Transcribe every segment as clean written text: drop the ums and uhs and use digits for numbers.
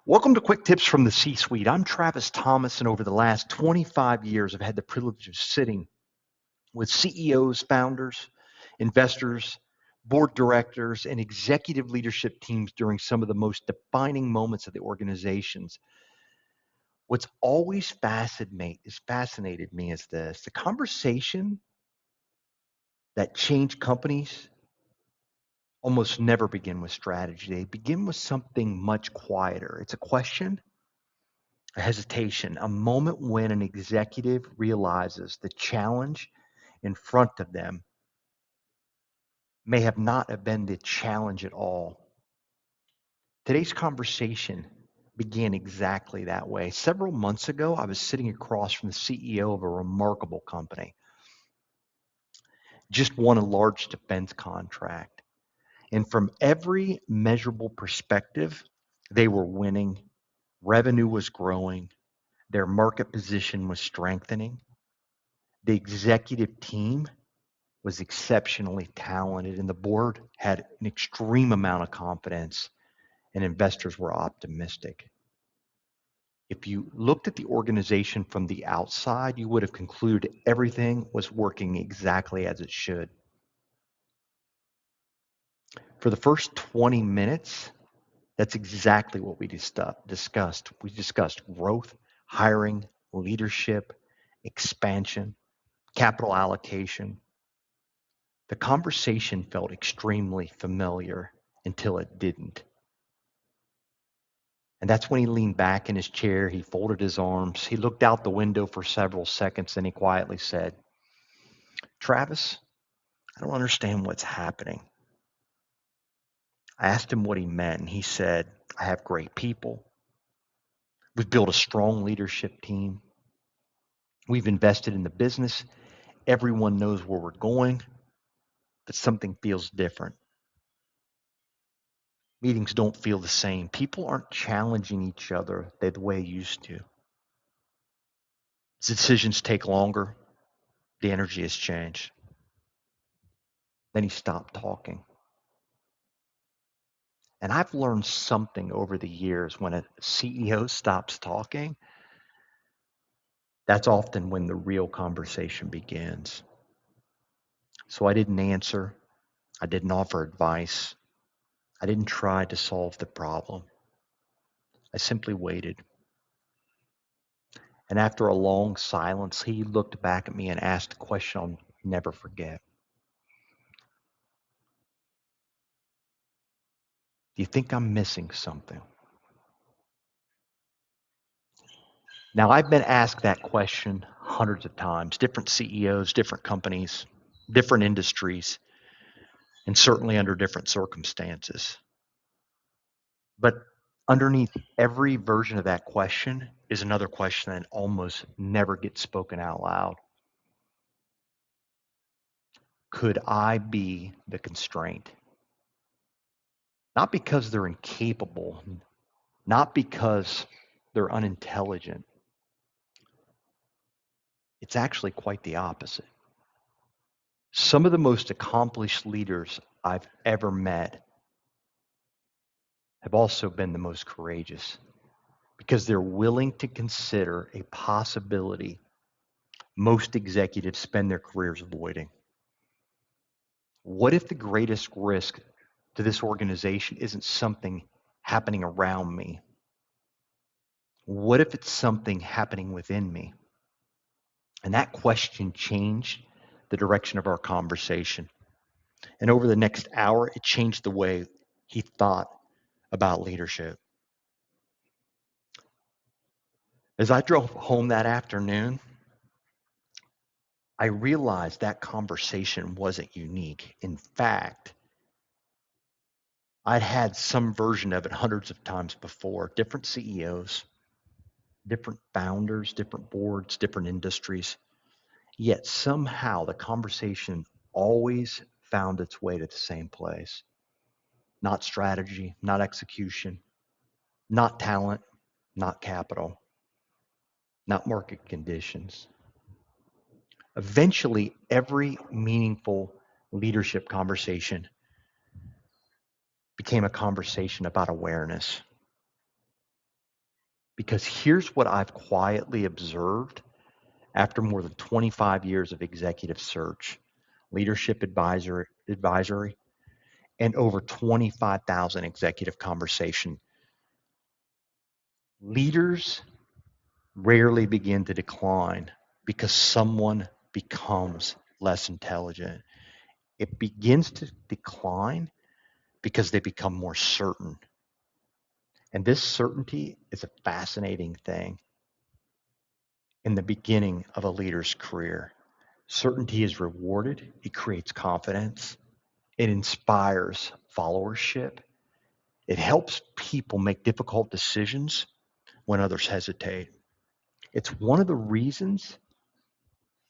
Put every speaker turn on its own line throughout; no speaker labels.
Welcome to Quick Tips from the C-Suite. I'm Travis Thomas, and over the last 25 years, I've had the privilege of sitting with CEOs, founders, investors, board directors, and executive leadership teams during some of the most defining moments of the organizations. What's always fascinated me is this: the conversation that change companies almost never begin with strategy. They begin with something much quieter. It's a question, a hesitation, a moment when an executive realizes the challenge in front of them may have not have been the challenge at all. Today's conversation began exactly that way. Several months ago, I was sitting across from the CEO of a remarkable company, just won a large defense contract. And from every measurable perspective, they were winning, revenue was growing, their market position was strengthening. The executive team was exceptionally talented, and the board had an extreme amount of confidence, and investors were optimistic. If you looked at the organization from the outside, you would have concluded everything was working exactly as it should. For the first 20 minutes, that's exactly what we discussed. We discussed growth, hiring, leadership, expansion, capital allocation. The conversation felt extremely familiar until it didn't. And that's when he leaned back in his chair, he folded his arms, he looked out the window for several seconds, and he quietly said, "Travis, I don't understand what's happening." I asked him what he meant, and he said, "I have great people. We've built a strong leadership team. We've invested in the business. Everyone knows where we're going, but something feels different. Meetings don't feel the same. People aren't challenging each other the way they used to. Decisions take longer. The energy has changed." Then he stopped talking. And I've learned something over the years: when a CEO stops talking, that's often when the real conversation begins. So I didn't answer. I didn't offer advice. I didn't try to solve the problem. I simply waited. And after a long silence, he looked back at me and asked a question I'll never forget. "Do you think I'm missing something?" Now, I've been asked that question hundreds of times, different CEOs, different companies, different industries, and certainly under different circumstances. But underneath every version of that question is another question that almost never gets spoken out loud. Could I be the constraint? Not because they're incapable, not because they're unintelligent. It's actually quite the opposite. Some of the most accomplished leaders I've ever met have also been the most courageous because they're willing to consider a possibility most executives spend their careers avoiding. What if the greatest risk to this organization isn't something happening around me? What if it's something happening within me? And that question changed the direction of our conversation. And over the next hour, it changed the way he thought about leadership. As I drove home that afternoon, I realized that conversation wasn't unique. In fact, I'd had some version of it hundreds of times before. Different CEOs, different founders, different boards, different industries. Yet somehow the conversation always found its way to the same place. Not strategy, not execution, not talent, not capital, not market conditions. Eventually, every meaningful leadership conversation became a conversation about awareness. Because here's what I've quietly observed after more than 25 years of executive search, leadership advisory, and over 25,000 executive conversations. Leaders rarely begin to decline because someone becomes less intelligent. It begins to decline because they become more certain. And this certainty is a fascinating thing in the beginning of a leader's career. Certainty is rewarded, it creates confidence, it inspires followership, it helps people make difficult decisions when others hesitate. It's one of the reasons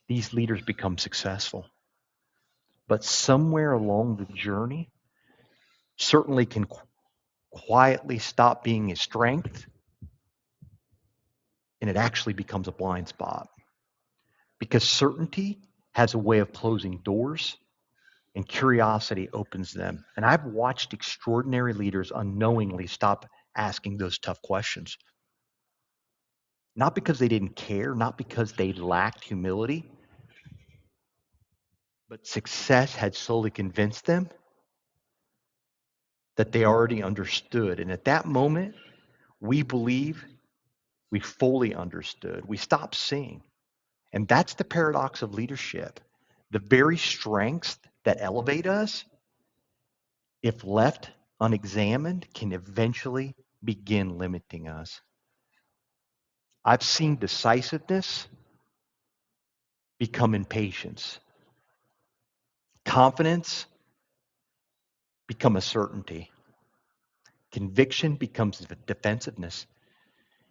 these leaders become successful. But somewhere along the journey, certainly can quietly stop being a strength and it actually becomes a blind spot. Because certainty has a way of closing doors and curiosity opens them. And I've watched extraordinary leaders unknowingly stop asking those tough questions. Not because they didn't care, not because they lacked humility, but success had slowly convinced them that they already understood. And at that moment, we believe we fully understood. We stopped seeing. And that's the paradox of leadership. The very strengths that elevate us, if left unexamined, can eventually begin limiting us. I've seen decisiveness become impatience, confidence become a certainty, conviction becomes defensiveness,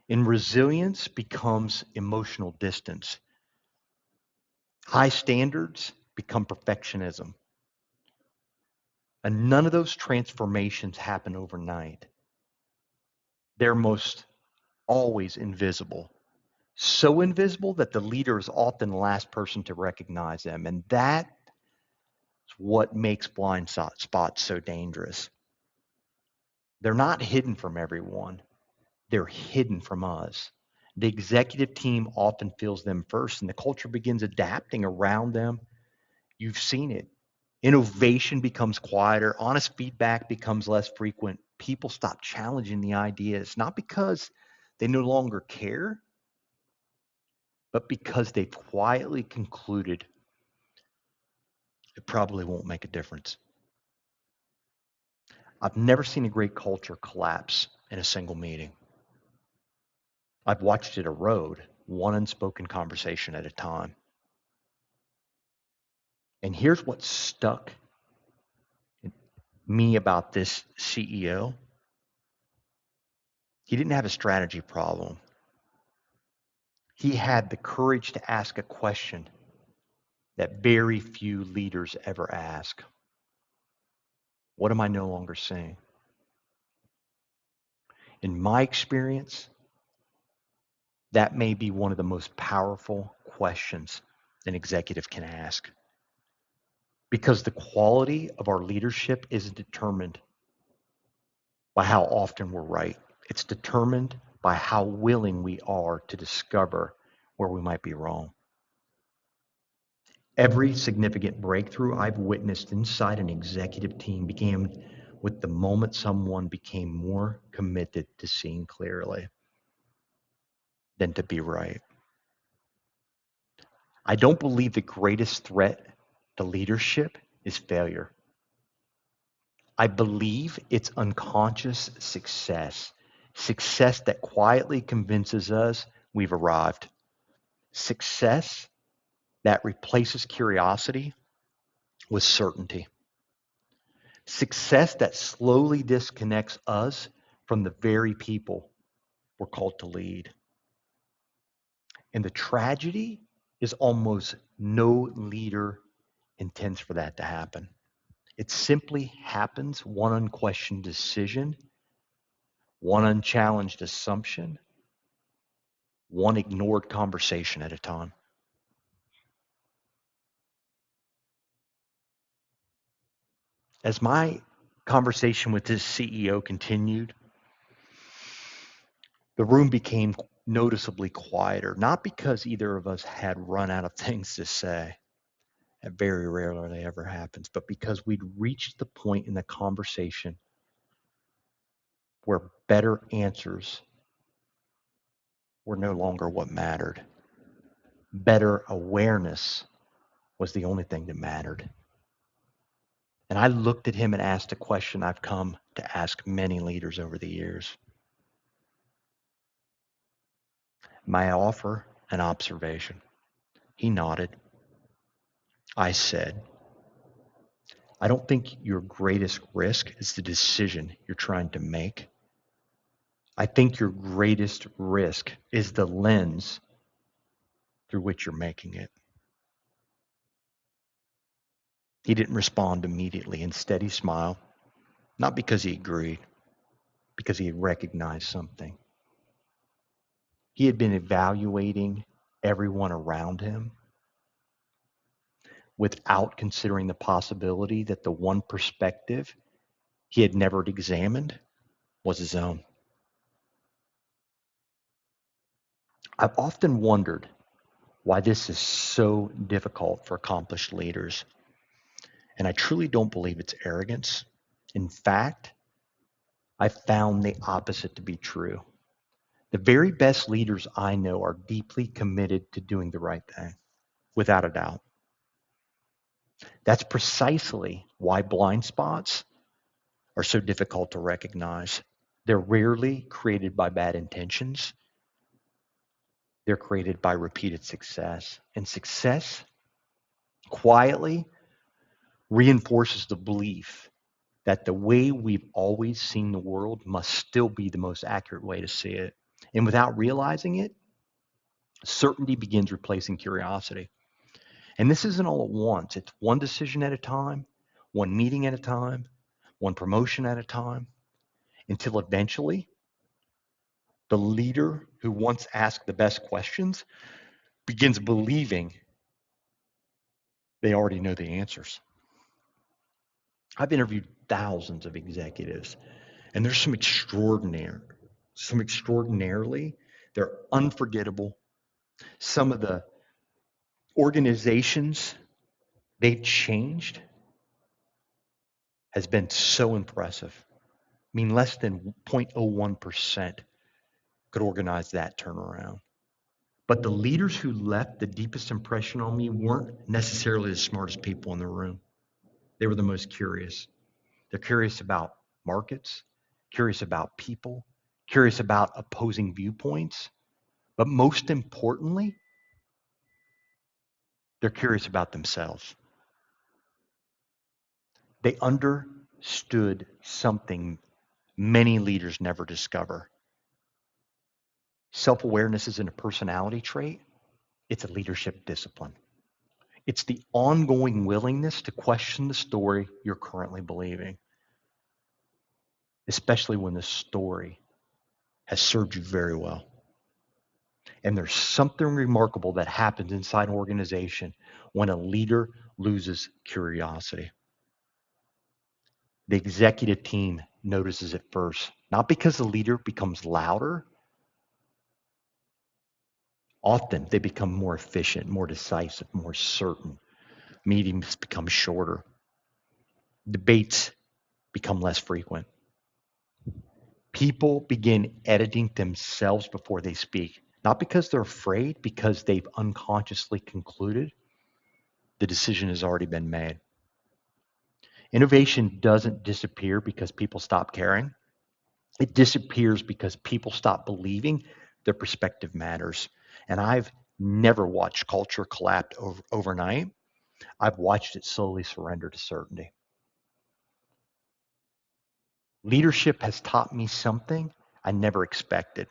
and resilience becomes emotional distance. High standards become perfectionism. And none of those transformations happen overnight. They're most always invisible. So invisible that the leader is often the last person to recognize them. And that's what makes blind spots so dangerous. They're not hidden from everyone, they're hidden from us. The executive team often feels them first, and the culture begins adapting around them. You've seen it. Innovation becomes quieter, honest feedback becomes less frequent. People stop challenging the ideas, not because they no longer care, but because they've quietly concluded it probably won't make a difference. I've never seen a great culture collapse in a single meeting. I've watched it erode, one unspoken conversation at a time. And here's what stuck me about this CEO. He didn't have a strategy problem. He had the courage to ask a question that very few leaders ever ask. What am I no longer seeing? In my experience, that may be one of the most powerful questions an executive can ask. Because the quality of our leadership isn't determined by how often we're right. It's determined by how willing we are to discover where we might be wrong. Every significant breakthrough I've witnessed inside an executive team began with the moment someone became more committed to seeing clearly than to be right. I don't believe the greatest threat to leadership is failure. I believe it's unconscious success, success that quietly convinces us we've arrived, success that replaces curiosity with certainty, success that slowly disconnects us from the very people we're called to lead. And the tragedy is almost no leader intends for that to happen. It simply happens one unquestioned decision, one unchallenged assumption, one ignored conversation at a time. As my conversation with this CEO continued, The room became noticeably quieter, not because either of us had run out of things to say. That very rarely ever happens, but because we'd reached the point in the conversation where better answers were no longer what mattered. Better awareness was the only thing that mattered. And I looked at him and asked a question I've come to ask many leaders over the years. May I offer an observation? He nodded. I said, I don't think your greatest risk is the decision you're trying to make. I think your greatest risk is the lens through which you're making it. He didn't respond immediately. Instead, he smiled, not because he agreed, because he had recognized something. He had been evaluating everyone around him without considering the possibility that the one perspective he had never examined was his own. I've often wondered why this is so difficult for accomplished leaders. And I truly don't believe it's arrogance. In fact, I found the opposite to be true. The very best leaders I know are deeply committed to doing the right thing, without a doubt. That's precisely why blind spots are so difficult to recognize. They're rarely created by bad intentions. They're created by repeated success. And success quietly reinforces the belief that the way we've always seen the world must still be the most accurate way to see it. And without realizing it, certainty begins replacing curiosity. And this isn't all at once. It's one decision at a time, one meeting at a time, one promotion at a time, until eventually the leader who once asked the best questions begins believing they already know the answers. I've interviewed thousands of executives, and there's some extraordinarily, they're unforgettable. Some of the organizations they've changed has been so impressive. I mean, less than 0.01% could organize that turnaround. But the leaders who left the deepest impression on me weren't necessarily the smartest people in the room. They were the most curious. They're curious about markets, curious about people, curious about opposing viewpoints. But most importantly, they're curious about themselves. They understood something many leaders never discover. Self-awareness isn't a personality trait, it's a leadership discipline. It's the ongoing willingness to question the story you're currently believing, especially when the story has served you very well. And there's something remarkable that happens inside an organization when a leader loses curiosity. The executive team notices it first, not because the leader becomes louder. Often they become more efficient, more decisive, more certain. Meetings become shorter. Debates become less frequent. People begin editing themselves before they speak, not because they're afraid, because they've unconsciously concluded the decision has already been made. Innovation doesn't disappear because people stop caring. It disappears because people stop believing their perspective matters. And I've never watched culture collapse overnight. I've watched it slowly surrender to certainty. Leadership has taught me something I never expected.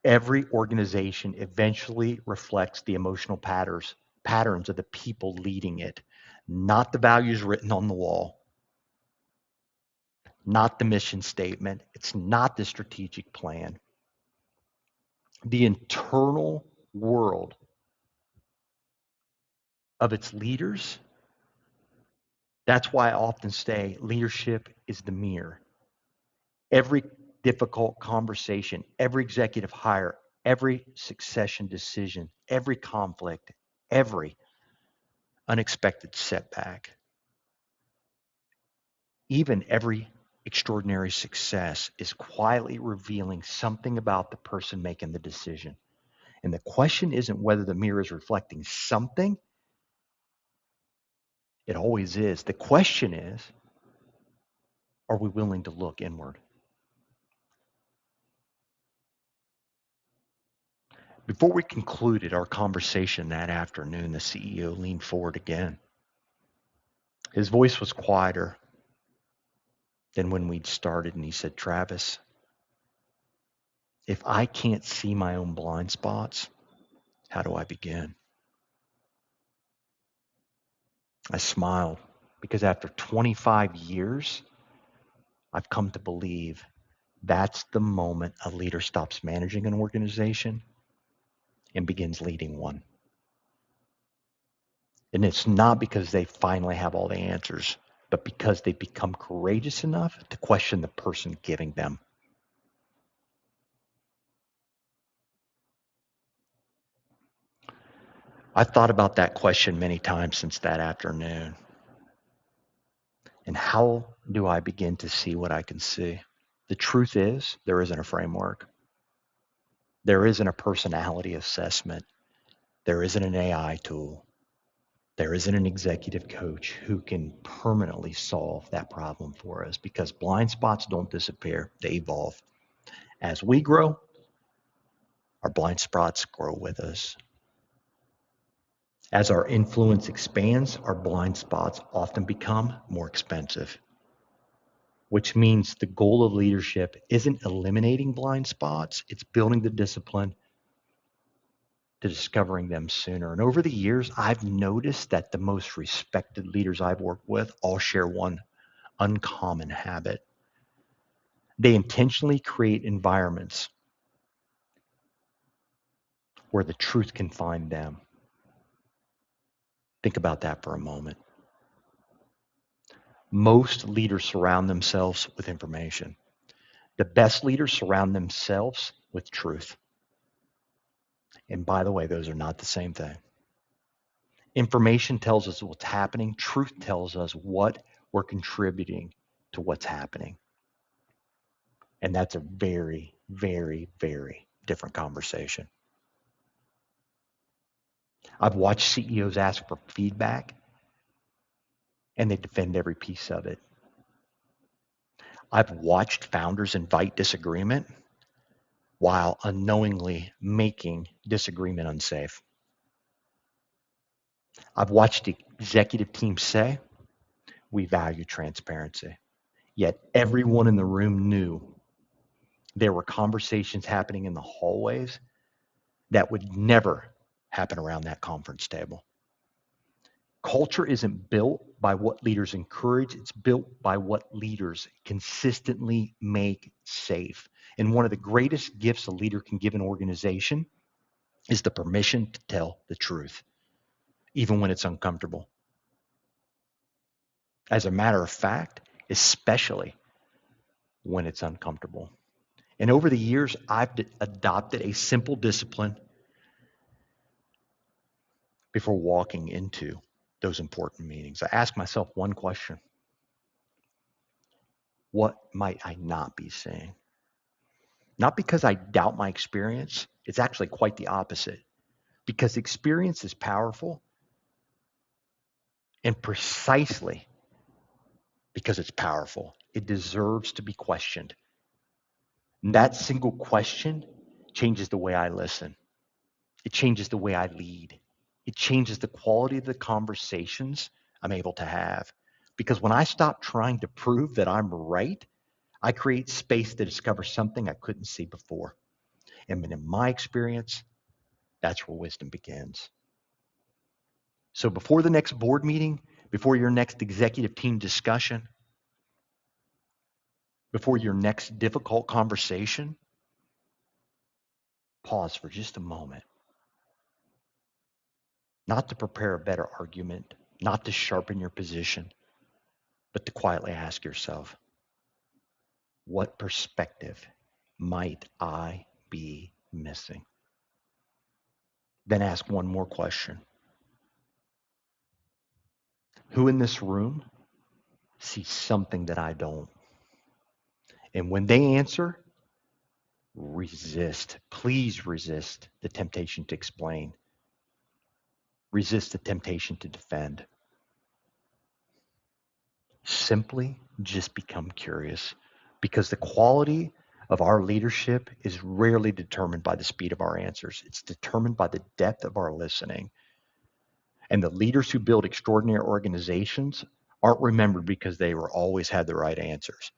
Every organization eventually reflects the emotional patterns of the people leading it, not the values written on the wall, not the mission statement. It's not the strategic plan. The internal world of its leaders. That's why I often say leadership is the mirror. Every difficult conversation, every executive hire, every succession decision, every conflict, every unexpected setback, even every extraordinary success is quietly revealing something about the person making the decision. And the question isn't whether the mirror is reflecting something, it always is. The question is, are we willing to look inward? Before we concluded our conversation that afternoon, the CEO leaned forward again. His voice was quieter than when we'd started, and he said, Travis, if I can't see my own blind spots, how do I begin? I smiled because after 25 years, I've come to believe that's the moment a leader stops managing an organization and begins leading one. And it's not because they finally have all the answers, but because they've become courageous enough to question the person giving them. I've thought about that question many times since that afternoon. And how do I begin to see what I can see? The truth is, there isn't a framework. There isn't a personality assessment. There isn't an AI tool. There isn't an executive coach who can permanently solve that problem for us, because blind spots don't disappear, they evolve. As we grow, our blind spots grow with us. As our influence expands, our blind spots often become more expensive, which means the goal of leadership isn't eliminating blind spots, it's building the discipline to discovering them sooner. And over the years, I've noticed that the most respected leaders I've worked with all share one uncommon habit. They intentionally create environments where the truth can find them. Think about that for a moment. Most leaders surround themselves with information. The best leaders surround themselves with truth. And by the way, those are not the same thing. Information tells us what's happening. Truth tells us what we're contributing to what's happening. And that's a very, very, very different conversation. I've watched CEOs ask for feedback and they defend every piece of it. I've watched founders invite disagreement while unknowingly making disagreement unsafe. I've watched executive teams say, we value transparency. Yet everyone in the room knew there were conversations happening in the hallways that would never happen around that conference table. Culture isn't built by what leaders encourage, it's built by what leaders consistently make safe. And one of the greatest gifts a leader can give an organization is the permission to tell the truth, even when it's uncomfortable. As a matter of fact, especially when it's uncomfortable. And over the years, I've adopted a simple discipline before walking into those important meetings. I ask myself one question: what might I not be saying? Not because I doubt my experience, it's actually quite the opposite. Because experience is powerful, and precisely because it's powerful, it deserves to be questioned. And that single question changes the way I listen. It changes the way I lead. It changes the quality of the conversations I'm able to have. Because when I stop trying to prove that I'm right, I create space to discover something I couldn't see before. And in my experience, that's where wisdom begins. So before the next board meeting, before your next executive team discussion, before your next difficult conversation, pause for just a moment. Not to prepare a better argument, not to sharpen your position, but to quietly ask yourself, what perspective might I be missing? Then ask one more question. Who in this room sees something that I don't? And when they answer, resist. Please resist the temptation to explain. Resist the temptation to defend. Simply just become curious, because the quality of our leadership is rarely determined by the speed of our answers. It's determined by the depth of our listening. And the leaders who build extraordinary organizations aren't remembered because they were always had the right answers.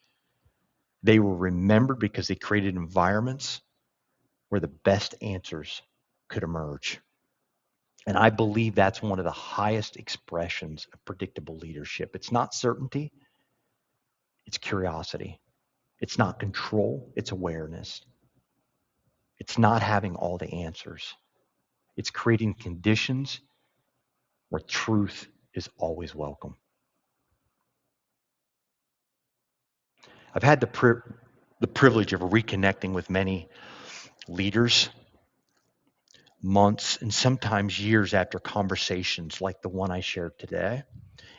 They were remembered because they created environments where the best answers could emerge. And I believe that's one of the highest expressions of predictable leadership. It's not certainty, it's curiosity. It's not control, it's awareness. It's not having all the answers. It's creating conditions where truth is always welcome. I've had the privilege of reconnecting with many leaders months and sometimes years after conversations like the one I shared today.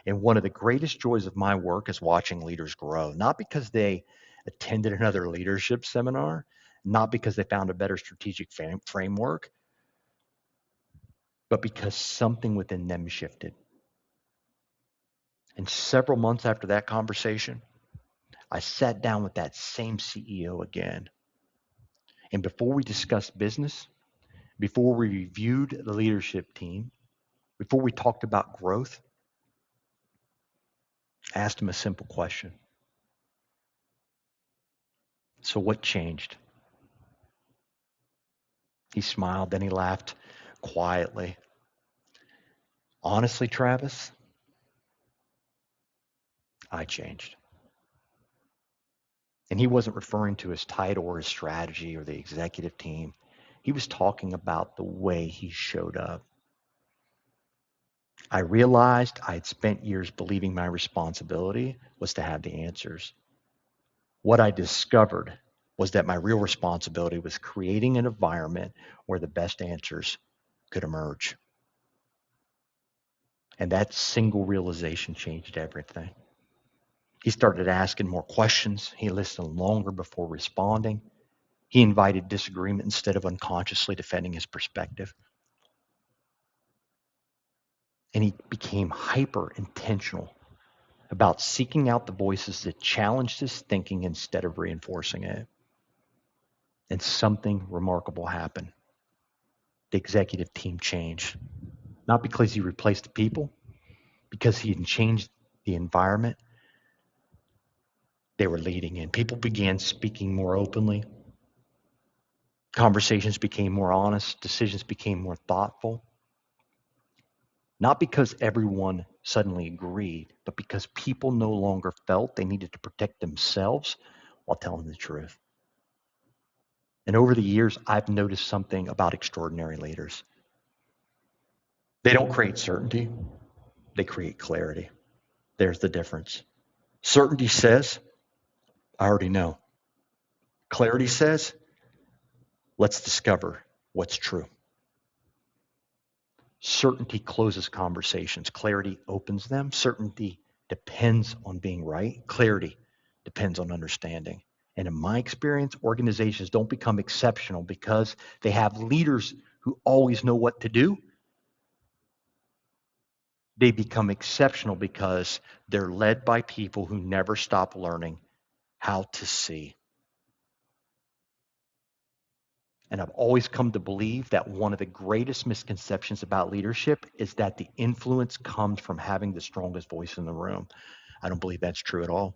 And one of the greatest joys of my work is watching leaders grow, not because they attended another leadership seminar, not because they found a better strategic framework, but because something within them shifted. And several months after that conversation, I sat down with that same CEO again. And before we discussed business, before we reviewed the leadership team, before we talked about growth, I asked him a simple question. So what changed? He smiled, then he laughed quietly. Honestly, Travis, I changed. And he wasn't referring to his title or his strategy or the executive team. He was talking about the way he showed up. I realized I had spent years believing my responsibility was to have the answers. What I discovered was that my real responsibility was creating an environment where the best answers could emerge. And that single realization changed everything. He started asking more questions. He listened longer before responding. He invited disagreement instead of unconsciously defending his perspective. And he became hyper intentional about seeking out the voices that challenged his thinking instead of reinforcing it. And something remarkable happened. The executive team changed, not because he replaced the people, because he had changed the environment they were leading in. People began speaking more openly. Conversations became more honest. Decisions became more thoughtful. Not because everyone suddenly agreed, but because people no longer felt they needed to protect themselves while telling the truth. And over the years, I've noticed something about extraordinary leaders. They don't create certainty, they create clarity. There's the difference. Certainty says, I already know. Clarity says, let's discover what's true. Certainty closes conversations. Clarity opens them. Certainty depends on being right. Clarity depends on understanding. And in my experience, organizations don't become exceptional because they have leaders who always know what to do. They become exceptional because they're led by people who never stop learning how to see. And I've always come to believe that one of the greatest misconceptions about leadership is that the influence comes from having the strongest voice in the room. I don't believe that's true at all.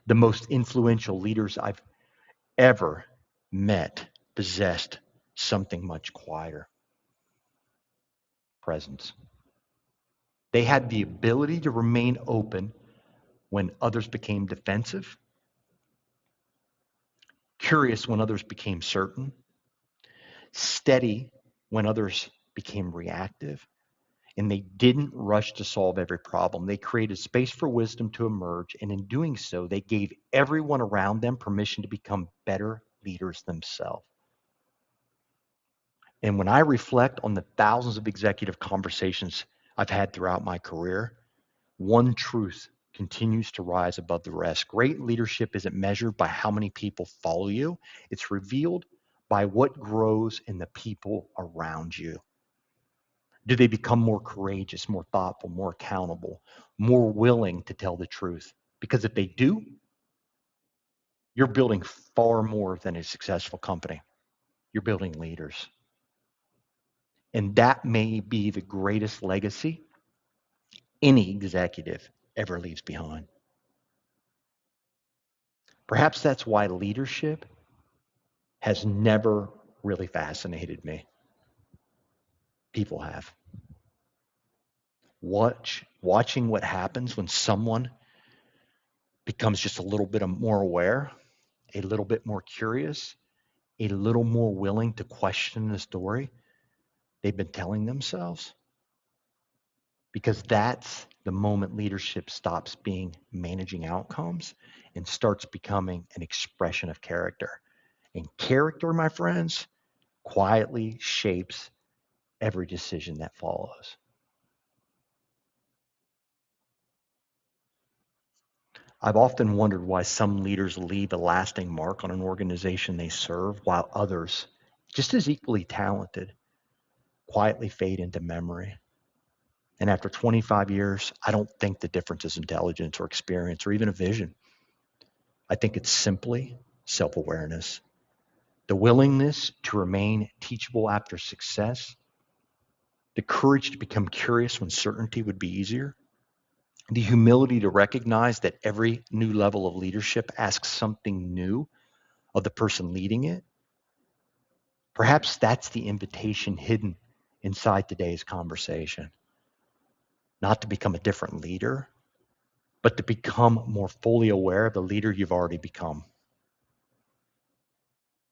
The most influential leaders I've ever met possessed something much quieter: presence. They had the ability to remain open when others became defensive, curious when others became certain, steady when others became reactive, And they didn't rush to solve every problem. They created space for wisdom to emerge. And in doing so, they gave everyone around them permission to become better leaders themselves. And when I reflect on the thousands of executive conversations I've had throughout my career, one truth continues to rise above the rest. Great leadership isn't measured by how many people follow you, it's revealed by what grows in the people around you. Do they become more courageous, more thoughtful, more accountable, more willing to tell the truth? Because if they do, you're building far more than a successful company. You're building leaders. And that may be the greatest legacy any executive ever leaves behind. Perhaps that's why leadership has never really fascinated me. People have. Watching what happens when someone becomes just a little bit more aware, a little bit more curious, a little more willing to question the story they've been telling themselves. Because that's the moment leadership stops being managing outcomes and starts becoming an expression of character. And character, my friends, quietly shapes every decision that follows. I've often wondered why some leaders leave a lasting mark on an organization they serve, while others, just as equally talented, quietly fade into memory. And after 25 years, I don't think the difference is intelligence or experience or even a vision. I think it's simply self awareness, the willingness to remain teachable after success, the courage to become curious when certainty would be easier, the humility to recognize that every new level of leadership asks something new of the person leading it. Perhaps that's the invitation hidden inside today's conversation. Not to become a different leader, but to become more fully aware of the leader you've already become.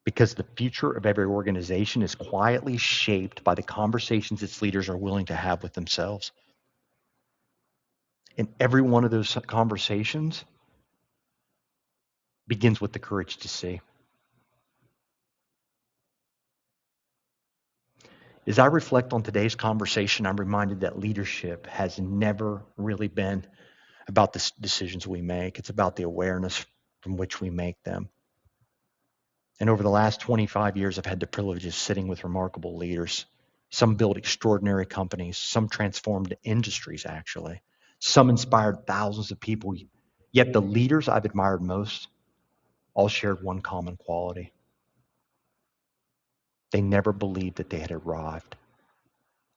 Because the future of every organization is quietly shaped by the conversations its leaders are willing to have with themselves. And every one of those conversations begins with the courage to see. As I reflect on today's conversation, I'm reminded that leadership has never really been about the decisions we make. It's about the awareness from which we make them. And over the last 25 years, I've had the privilege of sitting with remarkable leaders. Some built extraordinary companies, some transformed industries, actually. Some inspired thousands of people. Yet the leaders I've admired most all shared one common quality. They never believed that they had arrived.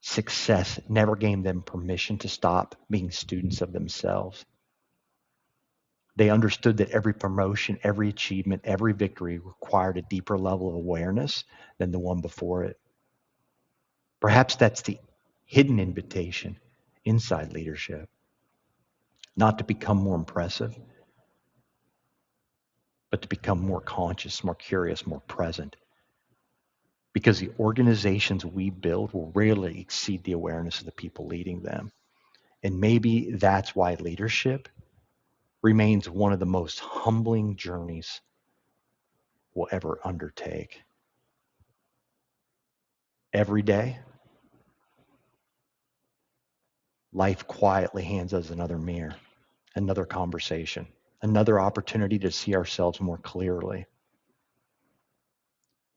Success never gave them permission to stop being students of themselves. They understood that every promotion, every achievement, every victory required a deeper level of awareness than the one before it. Perhaps that's the hidden invitation inside leadership, not to become more impressive, but to become more conscious, more curious, more present. Because the organizations we build will rarely exceed the awareness of the people leading them. And maybe that's why leadership remains one of the most humbling journeys we'll ever undertake. Every day, life quietly hands us another mirror, another conversation, another opportunity to see ourselves more clearly.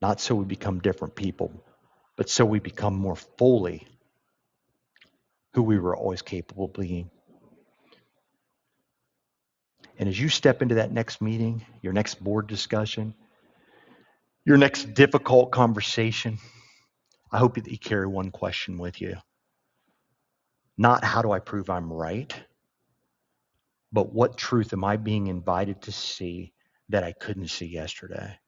Not so we become different people, but so we become more fully who we were always capable of being. And as you step into that next meeting, your next board discussion, your next difficult conversation, I hope that you carry one question with you. Not how do I prove I'm right, but what truth am I being invited to see that I couldn't see yesterday?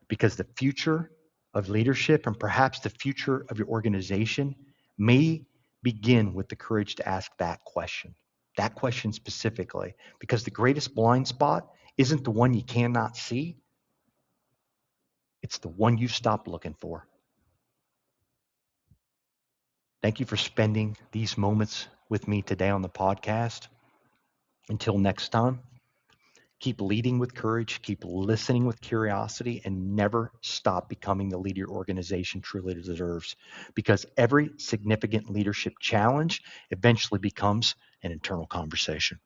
Because the future of leadership and perhaps the future of your organization may begin with the courage to ask that question specifically, because the greatest blind spot isn't the one you cannot see, it's the one you stopped looking for. Thank you for spending these moments with me today on the podcast. Until next time, keep leading with courage, keep listening with curiosity, and never stop becoming the leader your organization truly deserves. Because every significant leadership challenge eventually becomes an internal conversation.